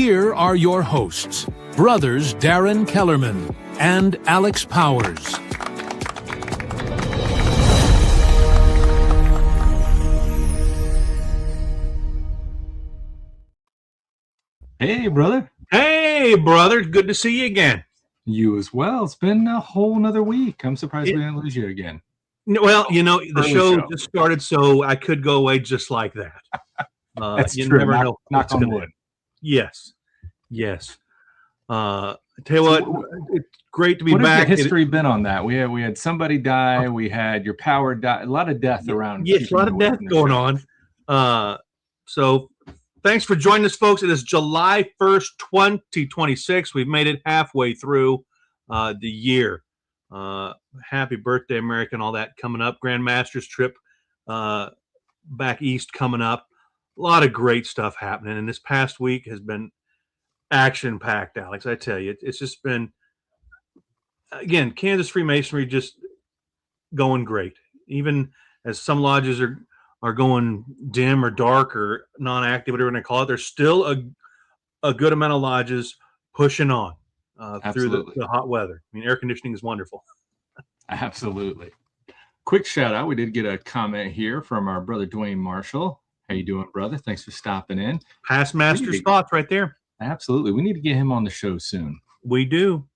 Here are your hosts, brothers Darren Kellerman and Alex Powers. Hey, brother. Hey, brother. Good to see you again. You as well. It's been a whole nother week. I'm surprised we didn't lose you again. Well, you know, the show just show. started, so I could go away just like that. That's you true. never know. Knock on wood. Yes. I tell you what, it's great to be What back. has the history been on that? We had somebody die. We had your power die. A lot of death around. Yes, a lot of death going on. So thanks for joining us, folks. It is July 1st, 2026. We've made it halfway through the year. Happy birthday, America, and all that coming up. Grand Masters trip back east coming up. A lot of great stuff happening. And this past week has been action-packed, Alex. I tell you, it's just been, again, Kansas Freemasonry just going great. Even as some lodges are going dim or dark or non-active, whatever you want to call it, there's still a good amount of lodges pushing on through the hot weather. I mean, air conditioning is wonderful. Absolutely. Quick shout out. We did get a comment here from our brother Dwayne Marshall. How you doing, brother? Thanks for stopping in. Past Masters thoughts right there. Absolutely. We need to get him on the show soon. We do.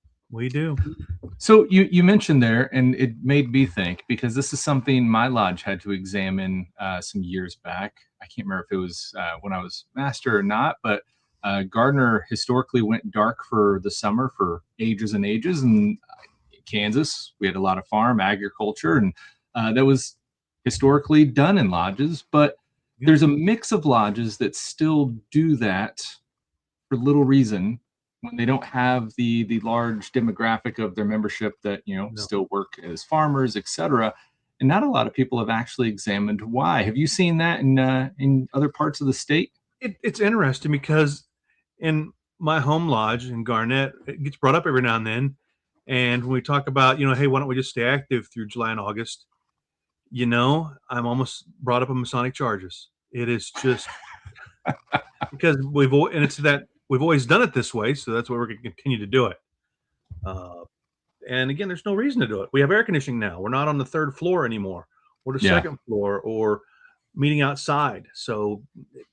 So you mentioned there, and it made me think, because this is something my lodge had to examine some years back. I can't remember if it was when I was master or not, but Gardner historically went dark for the summer for ages and ages. And Kansas, we had a lot of farm agriculture, and that was historically done in lodges. But there's a mix of lodges that still do that for little reason, when they don't have the large demographic of their membership that still work as farmers, etc. And not a lot of people have actually examined why. Have you seen that in other parts of the state? It's interesting because in my home lodge in Garnett, it gets brought up every now and then. And when we talk about, hey, why don't we just stay active through July and August? I'm almost brought up on Masonic charges. It is just because we've always done it this way, so that's why we're going to continue to do it. And again, there's no reason to do it. We have air conditioning now. We're not on the third floor anymore, or the second floor, or meeting outside. So it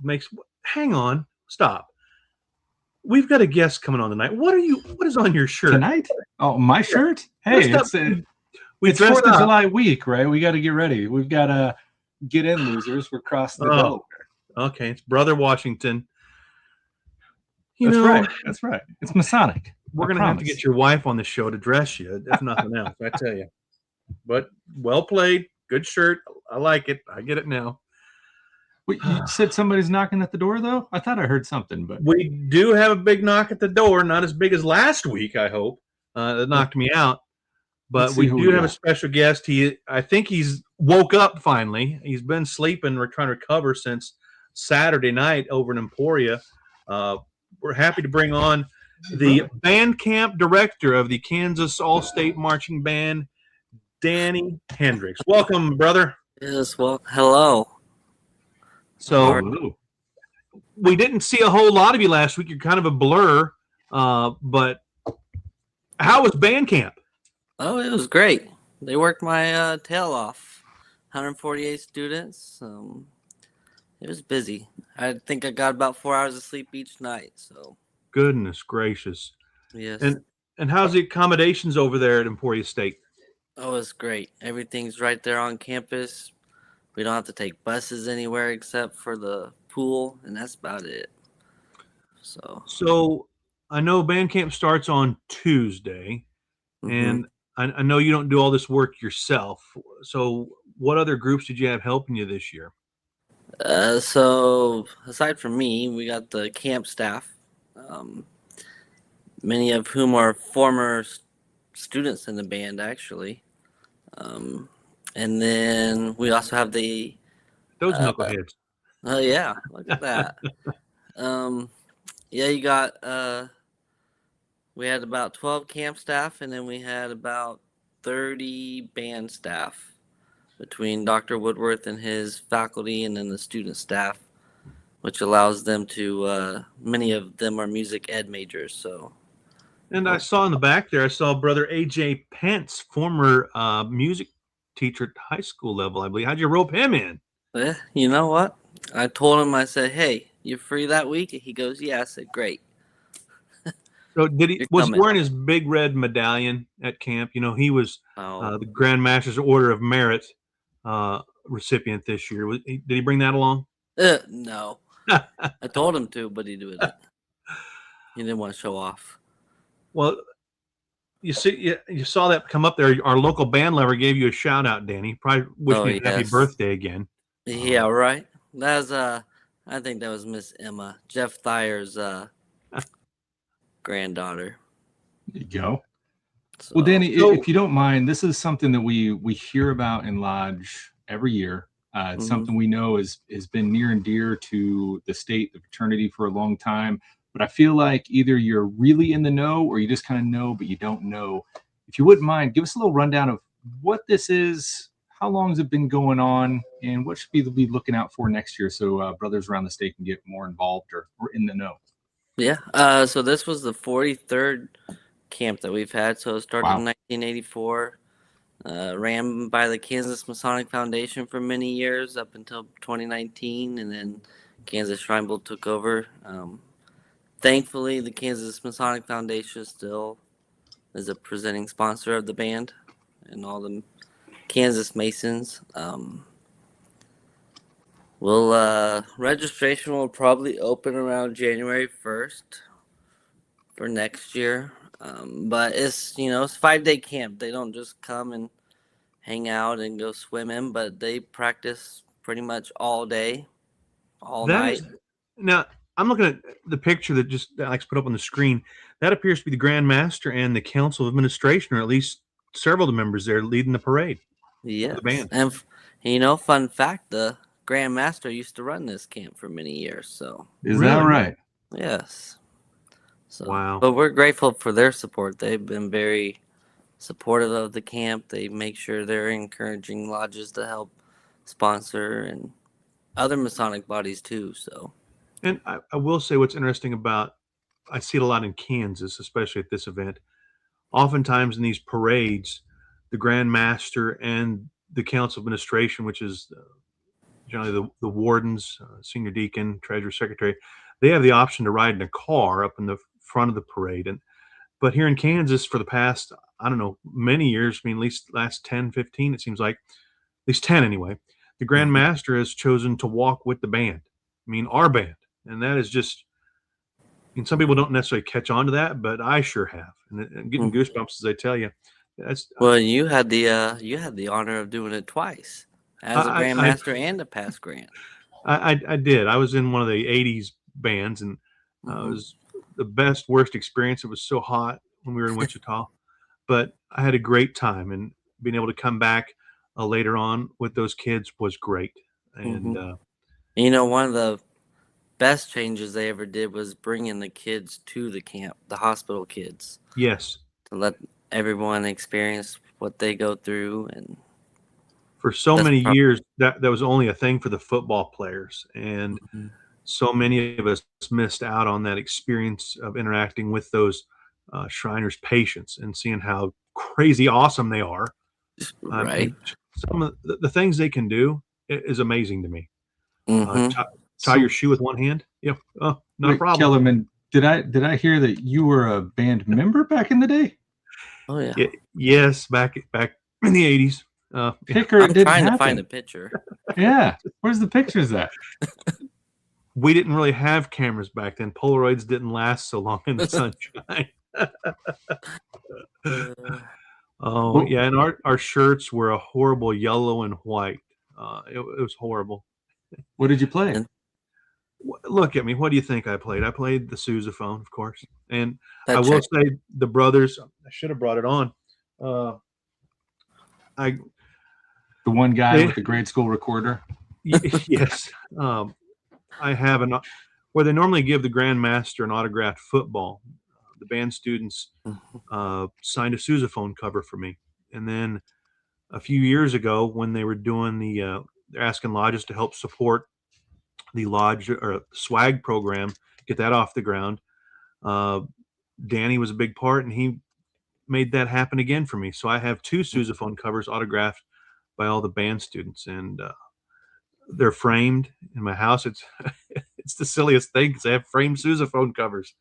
makes. Hang on, stop. We've got a guest coming on tonight. What is on your shirt tonight? Oh, my shirt. Hey, it's 4th of July week, right? We got to get ready. We've got to get in, losers. We're crossing the Delaware. Okay, it's Brother Washington. That's right. It's Masonic. We're going to have to get your wife on the show to dress you, if nothing else, I tell you. But well played. Good shirt. I like it. I get it now. Wait, you said somebody's knocking at the door, though? I thought I heard something. But we do have a big knock at the door. Not as big as last week, I hope. That knocked me out. But we do have a special guest. I think he's woke up finally. He's been sleeping. We're trying to recover since Saturday night over in Emporia. We're happy to bring on the band camp director of the Kansas All-State Marching Band, Danny Hendricks. Welcome, brother. Yes, well, hello. So we didn't see a whole lot of you last week. You're kind of a blur. But how was band camp? Oh, it was great. They worked my tail off. 148 students. It was busy. I think I got about 4 hours of sleep each night. So, goodness gracious. Yes. And how's the accommodations over there at Emporia State? Oh, it's great. Everything's right there on campus. We don't have to take buses anywhere except for the pool, and that's about it. So I know band camp starts on Tuesday, and I know you don't do all this work yourself. So what other groups did you have helping you this year? So aside from me, we got the camp staff, many of whom are former students in the band, actually. And then we also have those knuckleheads. Oh yeah, look at that. You got we had about 12 camp staff, and then we had about 30 band staff between Dr. Woodworth and his faculty, and then the student staff. which allows them to. Many of them are music ed majors, so. And I saw in the back there, I saw Brother AJ Pence, former music teacher at high school level, I believe. How'd you rope him in? You know what? I told him. I said, "Hey, you free that week?" And he goes, "Yeah." I said, "Great." So did he You're was he coming. wearing his big red medallion at camp? You know, he was Oh, the Grand Master's Order of Merit recipient this year. Did he bring that along? no. I told him to, but he didn't. He didn't want to show off. Well, you see, you saw that come up there. Our local band lover gave you a shout out, Danny. Probably wish Oh me a happy yes. birthday again. Yeah, right. That's I think that was Miss Emma, Jeff Thayer's granddaughter. There you go. So, Well, Danny, So- if you don't mind, this is something that we hear about in Lodge every year. It's something we know has been near and dear to the state, the fraternity for a long time. But I feel like either you're really in the know or you just kind of know, but you don't know. If you wouldn't mind, give us a little rundown of what this is, how long has it been going on, and what should we be looking out for next year so brothers around the state can get more involved or in the know. yeah. So this was the 43rd camp that we've had. So it started in 1984. Ran by the Kansas Masonic Foundation for many years up until 2019, and then Kansas Shrine Bowl took over. Thankfully, the Kansas Masonic Foundation still is a presenting sponsor of the band and all the Kansas Masons. Registration will probably open around January 1st for next year. But it's 5-day camp. They don't just come and hang out and go swimming, but they practice pretty much all day, all night. Now I'm looking at the picture that just Alex put up on the screen. That appears to be the Grand Master and the Council of Administration, or at least several of the members there leading the parade. Yes. The band. And fun fact, the Grand Master used to run this camp for many years. So Is that right? yes. So, wow. But we're grateful for their support. They've been very supportive of the camp. They make sure they're encouraging lodges to help sponsor and other Masonic bodies too. So. And I will say what's interesting about, I see it a lot in Kansas, especially at this event. Oftentimes in these parades, the Grand Master and the Council of Administration, which is generally the wardens, senior deacon, treasurer, secretary, they have the option to ride in a car up in the front of the parade. But here in Kansas for the past, I don't know, many years, I mean, at least last 10, 15, it seems like, at least 10 anyway, the Grand Master has chosen to walk with the band. I mean, our band. And that is just, I mean, some people don't necessarily catch on to that, but I sure have. And I'm getting goosebumps as I tell you. Well, you had the honor of doing it twice as a Grand Master and a past Grand. I did. I was in one of the 80s bands, and it was the best, worst experience. It was so hot when we were in Wichita, but I had a great time, and being able to come back later on with those kids was great. And one of the best changes they ever did was bringing the kids to the camp, the hospital kids. Yes. To let everyone experience what they go through. And for so many years, that was only a thing for the football players. And so many of us missed out on that experience of interacting with those Shriners patients and seeing how crazy awesome they are. Right. Some of the things they can do is amazing to me. Tie your shoe with one hand. Yeah. Not a problem. Kellerman, did I hear that you were a band member back in the day? Oh yeah. Yes, back in the 80s. I'm trying to find a picture. Yeah. Where's the pictures at? We didn't really have cameras back then. Polaroids didn't last so long in the sunshine. Yeah, and our shirts were a horrible yellow and white. It was horrible. What did you play? Look at me. What do you think I played? I played the sousaphone, of course. And I will say the brothers, I should have brought it on. The one guy with the grade school recorder? Yes. I have where they normally give the Grand Master an autographed football. The band students signed a sousaphone cover for me. And then a few years ago when they were doing they're asking lodges to help support the lodge or swag program, get that off the ground. Danny was a big part, and he made that happen again for me. So I have 2 sousaphone covers autographed by all the band students, and they're framed in my house. It's it's the silliest thing because I have framed sousaphone covers.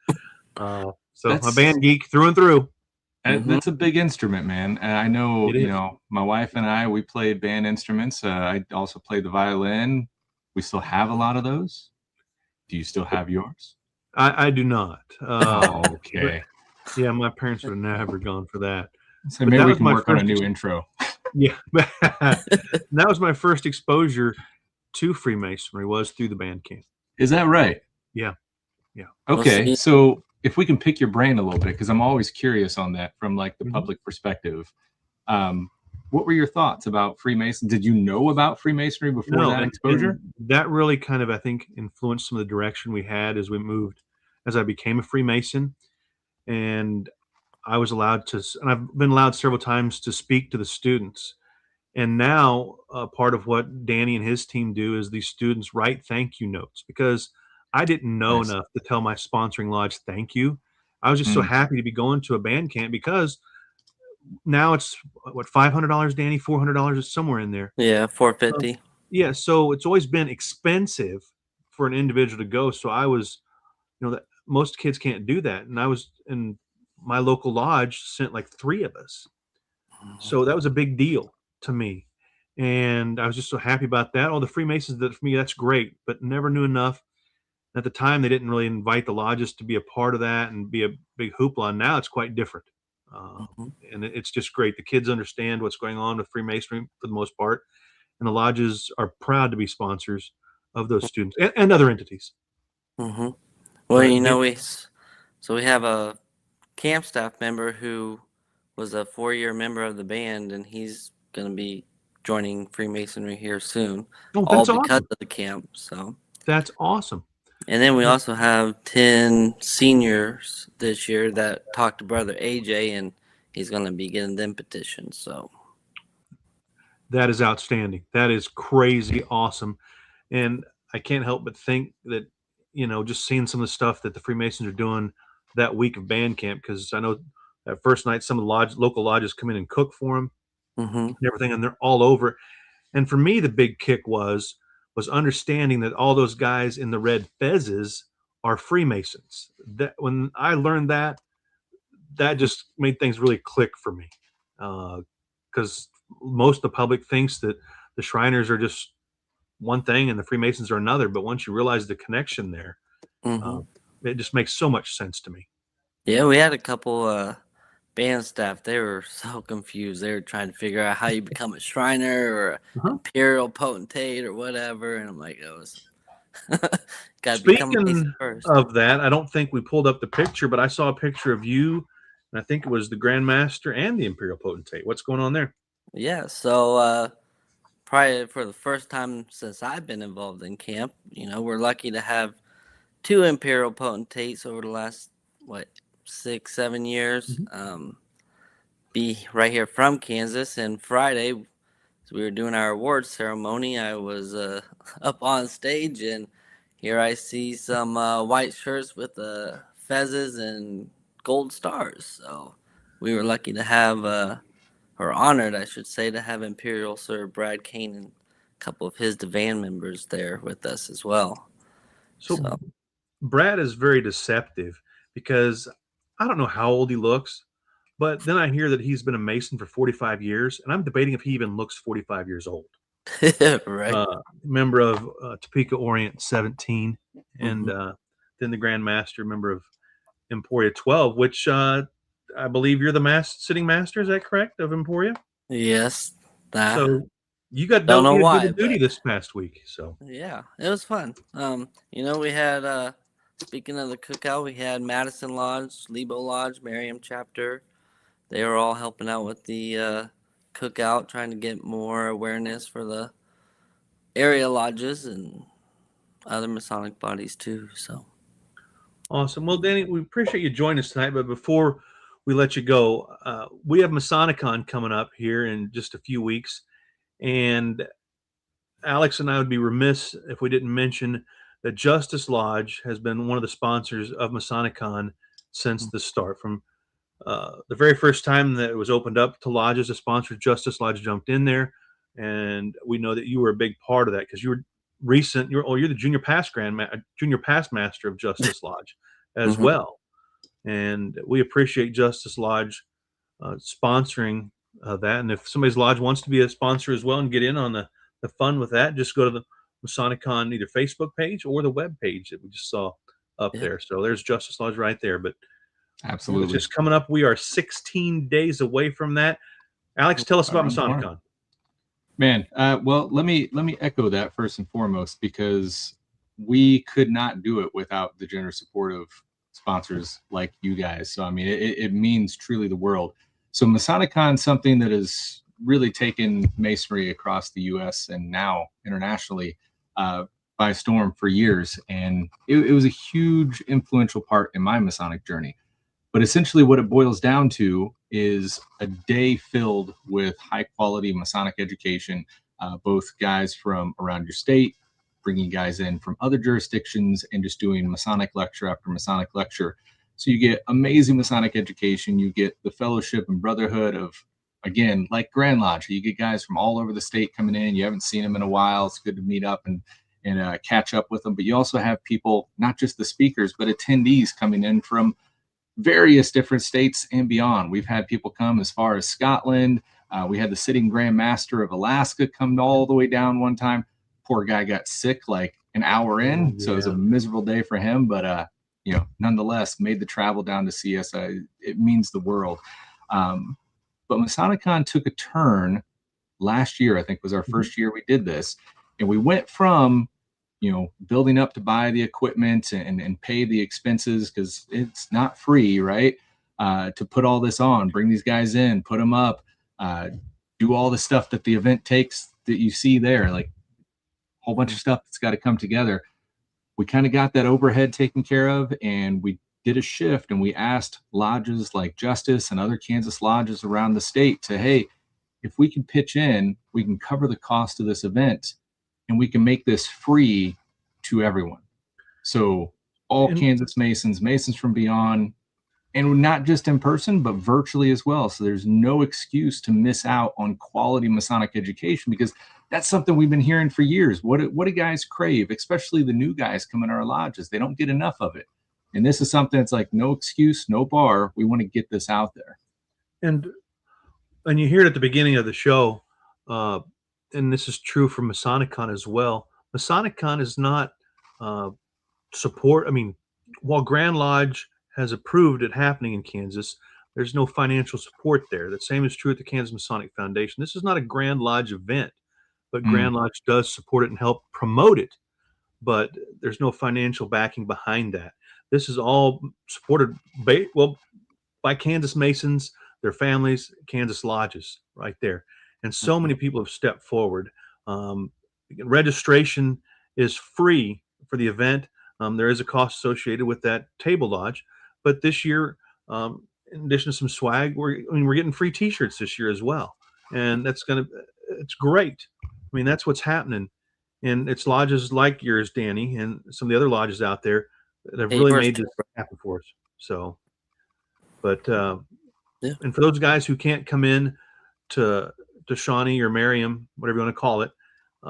So I'm a band geek through and through. That's a big instrument, man. And I know, It is. my wife and I, we played band instruments. I also played the violin. We still have a lot of those. Do you still have yours? I do not. Okay. Yeah, my parents would have never gone for that. So maybe we can work on a new intro. Yeah. That was my first exposure to Freemasonry, was through the band camp. Is that right? Yeah. Okay. So if we can pick your brain a little bit, because I'm always curious on that from like the public perspective. What were your thoughts about Freemason? Did you know about Freemasonry before that exposure? And that really kind of, I think, influenced some of the direction we had as I became a Freemason. And I was allowed to, and I've been allowed several times to speak to the students. And now part of what Danny and his team do is these students write thank you notes, because I didn't know enough to tell my sponsoring lodge thank you. I was just so happy to be going to a band camp, because now it's what, $500, Danny, $400, is somewhere in there. Yeah, $450. Yeah, so it's always been expensive for an individual to go. So I was, that most kids can't do that, and I was in my local lodge sent like 3 of us, so that was a big deal to me, and I was just so happy about that. All the Freemasons, that for me, that's great, but never knew enough. At the time, they didn't really invite the lodges to be a part of that and be a big hoopla. Now it's quite different. And it's just great. The kids understand what's going on with Freemasonry for the most part, and the lodges are proud to be sponsors of those students and other entities. Well, we have a camp staff member who was a 4-year member of the band, and he's going to be joining Freemasonry here soon. All because of the camp. So that's awesome. And then we also have 10 seniors this year that talked to Brother AJ, and he's going to be getting them petitions. So that is outstanding. That is crazy awesome. And I can't help but think that, just seeing some of the stuff that the Freemasons are doing that week of band camp, because I know that first night some of the local lodges come in and cook for them and everything, and they're all over. And for me, the big kick was understanding that all those guys in the red fezzes are Freemasons. That when I learned that just made things really click for me, because most of the public thinks that the Shriners are just one thing and the Freemasons are another. But once you realize the connection there, it just makes so much sense to me. Yeah, we had a couple band staff. They were so confused. They were trying to figure out how you become a Shriner or an Imperial Potentate or whatever. And I'm like, got to become a Mason first. Of that, I don't think we pulled up the picture, but I saw a picture of you, and I think it was the Grand Master and the Imperial Potentate. What's going on there? Yeah, so probably for the first time since I've been involved in camp, we're lucky to have 2 Imperial Potentates over the last, 6-7 years. Be right here from Kansas. And Friday, as we were doing our awards ceremony, I was up on stage, and here I see some white shirts with fezzes and gold stars. So we were lucky to have, or honored, I should say, to have Imperial Sir Brad Kane and a couple of his divan members there with us as well. So Brad is very deceptive, because I don't know how old he looks, but then I hear that he's been a Mason for 45 years, and I'm debating if he even looks 45 years old. Right. Member of Topeka Orient 17, and then the Grand Master, member of Emporia 12, which I believe you're the sitting master. Is that correct, of Emporia? Yes. So you got duty this past week. So yeah, it was fun. We had speaking of the cookout, we had Madison Lodge, Lebo Lodge, Merriam Chapter. They were all helping out with the cookout, trying to get more awareness for the area lodges and other Masonic bodies too. So awesome. Well, Danny, we appreciate you joining us tonight. But before we let you go, we have Masonicon coming up here in just a few weeks, and Alex and I would be remiss if we didn't mention that Justice Lodge has been one of the sponsors of MasoniCon since the start. From the very first time that it was opened up to lodges, a sponsor, Justice Lodge jumped in there, and we know that you were a big part of that because you were recent. You're the junior past master of Justice Lodge as well, and we appreciate Justice Lodge sponsoring that. And if somebody's lodge wants to be a sponsor as well and get in on the fun with that, just go to the MasoniCon either Facebook page or the web page that we just saw up there. So there's Justice Lodge right there. But absolutely, it's just coming up. We are 16 days away from that. Alex, tell us about MasoniCon. Man, well, let me echo that first and foremost, because we could not do it without the generous support of sponsors like you guys. So I mean, it means truly the world. So MasoniCon is something that has really taken Masonry across the U.S. and now internationally by storm for years. And it was a huge influential part in my Masonic journey. But essentially what it boils down to is a day filled with high quality Masonic education, both guys from around your state, bringing guys in from other jurisdictions, and just doing Masonic lecture after Masonic lecture. So you get amazing Masonic education. You get the fellowship and brotherhood of, again, like Grand Lodge. You get guys from all over the state coming in. You haven't seen them in a while. It's good to meet up and catch up with them. But you also have people, not just the speakers, but attendees coming in from various different states and beyond. We've had people come as far as Scotland. We had the sitting Grand Master of Alaska come all the way down one time. Poor guy got sick like an hour in. So it was a miserable day for him. But, nonetheless, made the travel down to see us. It means the world. But MasoniCon took a turn last year. I think was our first year we did this. And we went from, building up to buy the equipment and pay the expenses, because it's not free, right? To put all this on, bring these guys in, put them up, do all the stuff that the event takes that you see there, like a whole bunch of stuff that's got to come together. We kind of got that overhead taken care of, and we did a shift, and we asked lodges like Justice and other Kansas lodges around the state to, hey, if we can pitch in, we can cover the cost of this event, and we can make this free to everyone. So all Kansas Masons from beyond, and not just in person, but virtually as well. So there's no excuse to miss out on quality Masonic education, because that's something we've been hearing for years. What do guys crave, especially the new guys coming to our lodges? They don't get enough of it. And this is something that's like no excuse, no bar. We want to get this out there. And you hear it at the beginning of the show, and this is true for MasoniCon as well. MasoniCon is not support. I mean, while Grand Lodge has approved it happening in Kansas, there's no financial support there. The same is true at the Kansas Masonic Foundation. This is not a Grand Lodge event, but Grand Lodge does support it and help promote it. But there's no financial backing behind that. This is all supported by Kansas Masons, their families, Kansas lodges right there. And so many people have stepped forward. Registration is free for the event. There is a cost associated with that table lodge. But this year, in addition to some swag, we're getting free T-shirts this year as well. And it's great. I mean, that's what's happening. And it's lodges like yours, Danny, and some of the other lodges out there that have really made this happen for us. So, but and for those guys who can't come in to Shawnee or Merriam, whatever you want to call it,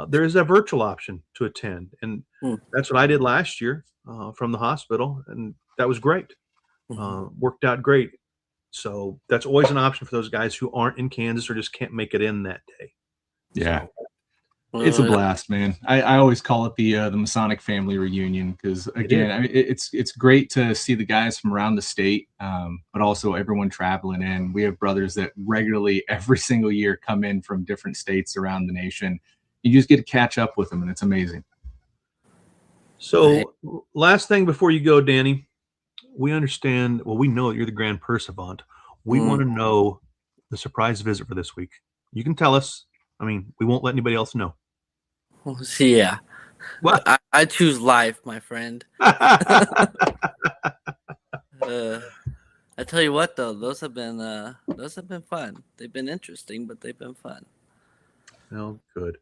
there is a virtual option to attend, and that's what I did last year from the hospital, and that was great. Worked out great. So that's always an option for those guys who aren't in Kansas or just can't make it in that day. Yeah. So, it's a blast, man. I always call it the Masonic family reunion, because again, it's great to see the guys from around the state, but also everyone traveling in. We have brothers that regularly every single year come in from different states around the nation. You just get to catch up with them, and it's amazing. So last thing before you go, Danny, we understand, well, we know that you're the Grand Pursuivant. We want to know the surprise visit for this week. You can tell us. I mean, we won't let anybody else know. Yeah. What? I choose life, my friend. I tell you what, though, those have been fun. They've been interesting, but they've been fun. Oh, good.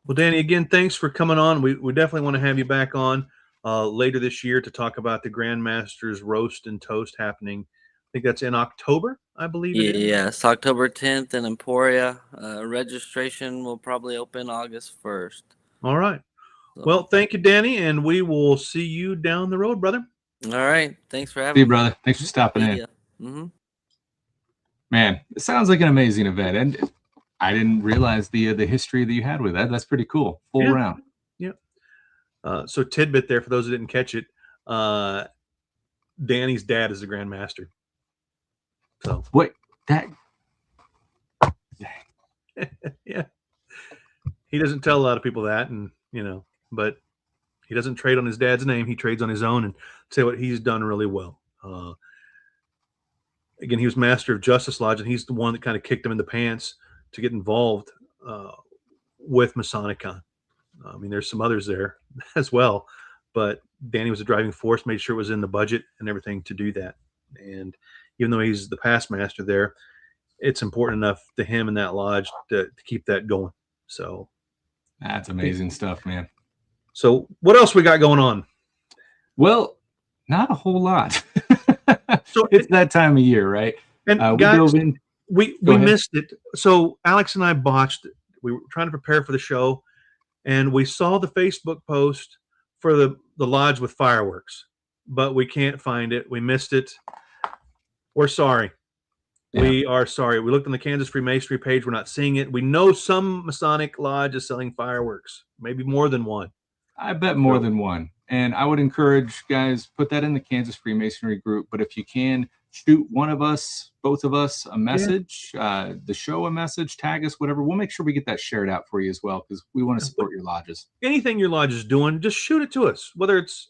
Well, Danny, again, thanks for coming on. We definitely want to have you back on. later this year to talk about the Grandmasters Roast and Toast happening. I think that's in October, I believe it is. Yes, October 10th in Emporia. Registration will probably open August 1st. All right. So. Well, thank you, Danny, and we will see you down the road, brother. All right. Thanks for having See you, me. brother. Thanks for stopping in. Mm-hmm. Man, it sounds like an amazing event, and I didn't realize the history that you had with that. That's pretty cool. Full round. Yeah. So tidbit there for those who didn't catch it. Danny's dad is the Grandmaster. So wait, that. Yeah. He doesn't tell a lot of people that, and but he doesn't trade on his dad's name. He trades on his own, and say what he's done really well. Again, he was master of Justice Lodge, and he's the one that kind of kicked him in the pants to get involved with Masonicon. I mean, there's some others there as well, but Danny was the driving force, made sure it was in the budget and everything to do that. And even though he's the past master there, it's important enough to him and that lodge to keep that going. So that's amazing stuff, man. So what else we got going on? Well, not a whole lot. So it's that time of year, right? And guys, we missed it. So Alex and I botched it. We were trying to prepare for the show, and we saw the Facebook post for the lodge with fireworks, but we can't find it. We missed it. We're sorry. Yeah. We are sorry. We looked on the Kansas Freemasonry page. We're not seeing it. We know some Masonic lodge is selling fireworks, maybe more than one. I bet more than one. And I would encourage guys, put that in the Kansas Freemasonry group. But if you can, shoot one of us, both of us, a message, the show a message, tag us, whatever. We'll make sure we get that shared out for you as well, because we want to support your lodges. Anything your lodge is doing, just shoot it to us. Whether it's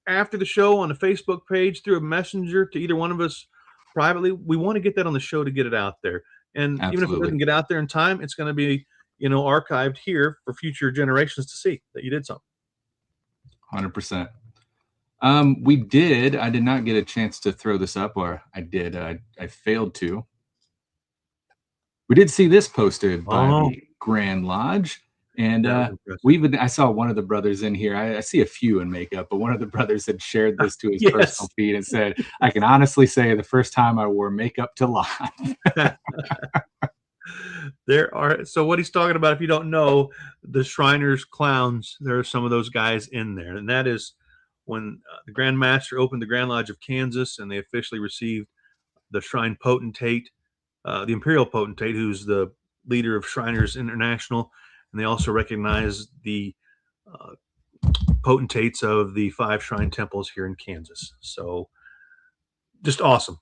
after the show on the Facebook page, through a messenger to either one of us privately, we want to get that on the show to get it out there. And even if it doesn't get out there in time, it's going to be, archived here for future generations to see that you did something. 100%. I did not get a chance to throw this up, or I did. I failed to. We did see this posted by the Grand Lodge, and I saw one of the brothers in here. I see a few in makeup, but one of the brothers had shared this to his personal feed and said, "I can honestly say the first time I wore makeup to live." So what he's talking about, if you don't know, the Shriners clowns, there are some of those guys in there. And that is when the Grand Master opened the Grand Lodge of Kansas, and they officially received the Shrine Potentate, the Imperial Potentate, who's the leader of Shriners International. And they also recognize the potentates of the 5 shrine temples here in Kansas. So just awesome.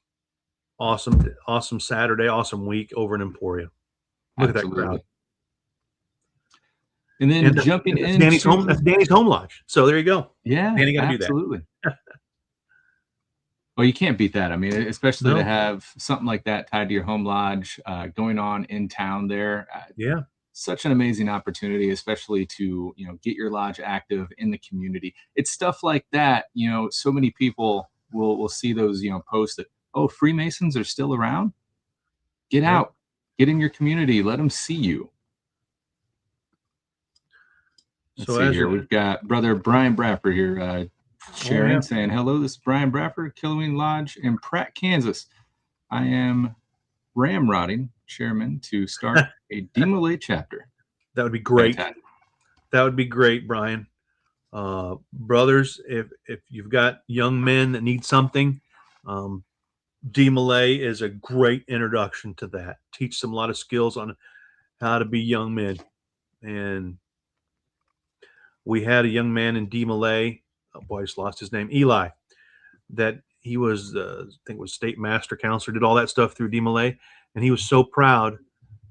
Awesome Saturday, awesome week over in Emporia. Look at that crowd. And then jumping in, that's Danny's home lodge. So there you go. Yeah, Danny got to do that. Absolutely. Well, you can't beat that. I mean, especially to have something like that tied to your home lodge going on in town there. Such an amazing opportunity, especially to get your lodge active in the community. It's stuff like that. So many people will see those posts that, oh, Freemasons are still around. Get out. Get in your community. Let them see you. Let's see here. We've got brother Brian Bradford here sharing, saying, hello, this is Brian Bradford, Killeen Lodge in Pratt, Kansas. I am ramrodding chairman to start a DMLA chapter. That would be great. Fantastic. That would be great, Brian. Brothers, if you've got young men that need something, DMLA is a great introduction to that. Teach them a lot of skills on how to be young men. And we had a young man in DMLA, I just lost his name, Eli, that he was, I think it was state master counselor, did all that stuff through DMLA. And he was so proud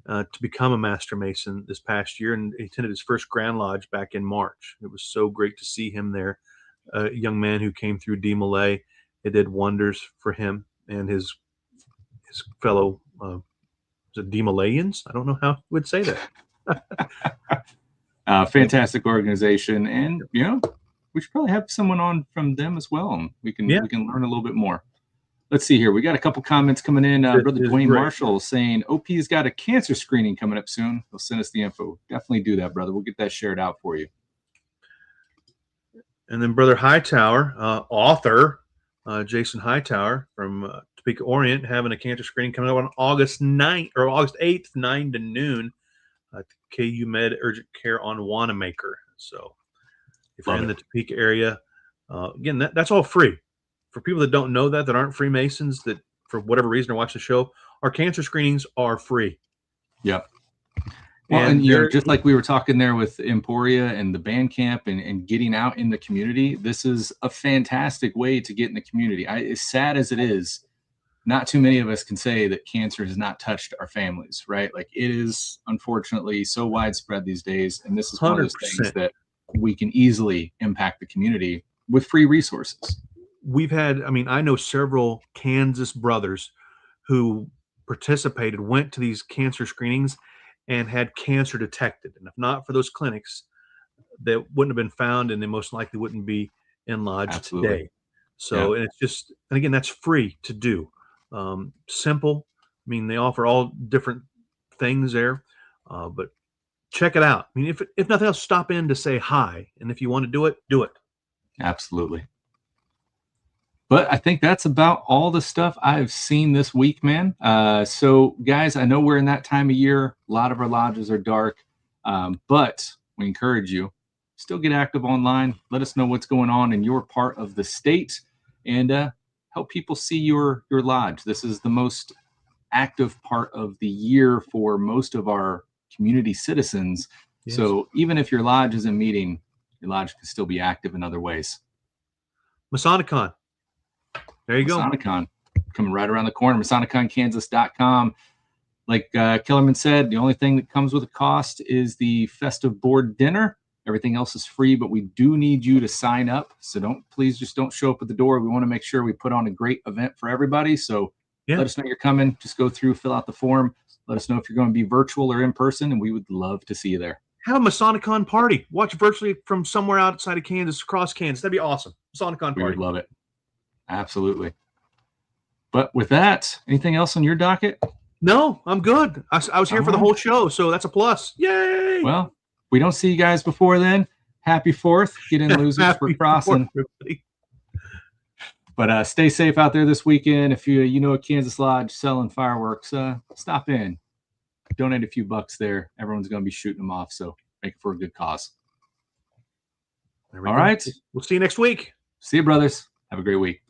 to become a Master Mason this past year. And he attended his first Grand Lodge back in March. It was so great to see him there. A young man who came through DMLA. It did wonders for him and his fellow DMLAians. I don't know how you would say that. Fantastic organization, and we should probably have someone on from them as well, and we can learn a little bit more. Let's see here. We got a couple comments coming in. Brother Dwayne Marshall saying OP's got a cancer screening coming up soon. He'll send us the info. Definitely do that, brother. We'll get that shared out for you. And then Brother Hightower, author Jason Hightower from Topeka Orient, having a cancer screening coming up on August 9th or August 8th, 9 to noon at KU Med Urgent Care on Wanamaker. So if you're in the Topeka area, again, that's all free. For people that don't know that aren't Freemasons, that for whatever reason are watching the show, our cancer screenings are free. Yep. Well, and you know, just like we were talking there with Emporia and the band camp and getting out in the community, this is a fantastic way to get in the community. As sad as it is, not too many of us can say that cancer has not touched our families, right? Like it is unfortunately so widespread these days. And this is 100%. One of those things that we can easily impact the community with free resources. We've had, I mean, I know several Kansas brothers who participated, went to these cancer screenings and had cancer detected. And if not for those clinics, that wouldn't have been found, and they most likely wouldn't be in lodge today. So, and it's just, and again, that's free to do. Simple. I mean, they offer all different things there, but check it out. I mean, if nothing else, stop in to say hi. And if you want to do it, do it. Absolutely. But I think that's about all the stuff I've seen this week, man. So, guys, I know we're in that time of year. A lot of our lodges are dark, but we encourage you, still get active online. Let us know what's going on in your part of the state and help people see your lodge. This is the most active part of the year for most of our community citizens. Yes. So even if your lodge isn't meeting, your lodge can still be active in other ways. Masonicon. There you go. Masonicon coming right around the corner. MasoniconKansas.com. Like Kellerman said, the only thing that comes with a cost is the festive board dinner. Everything else is free, but we do need you to sign up. So please just don't show up at the door. We want to make sure we put on a great event for everybody. So let us know you're coming. Just go through, fill out the form. Let us know if you're going to be virtual or in person, and we would love to see you there. Have a Masonicon party. Watch virtually from somewhere outside of Kansas, across Kansas. That'd be awesome. Masonicon party. We would love it. Absolutely. But with that, anything else on your docket? No, I'm good. I was here for the whole show, so that's a plus. Yay! Well, we don't see you guys before then. Happy 4th. Get in, losers. We're crossing. But stay safe out there this weekend. If you know a Kansas lodge selling fireworks, stop in. Donate a few bucks there. Everyone's going to be shooting them off, so make it for a good cause. All right. We'll see you next week. See you, brothers. Have a great week.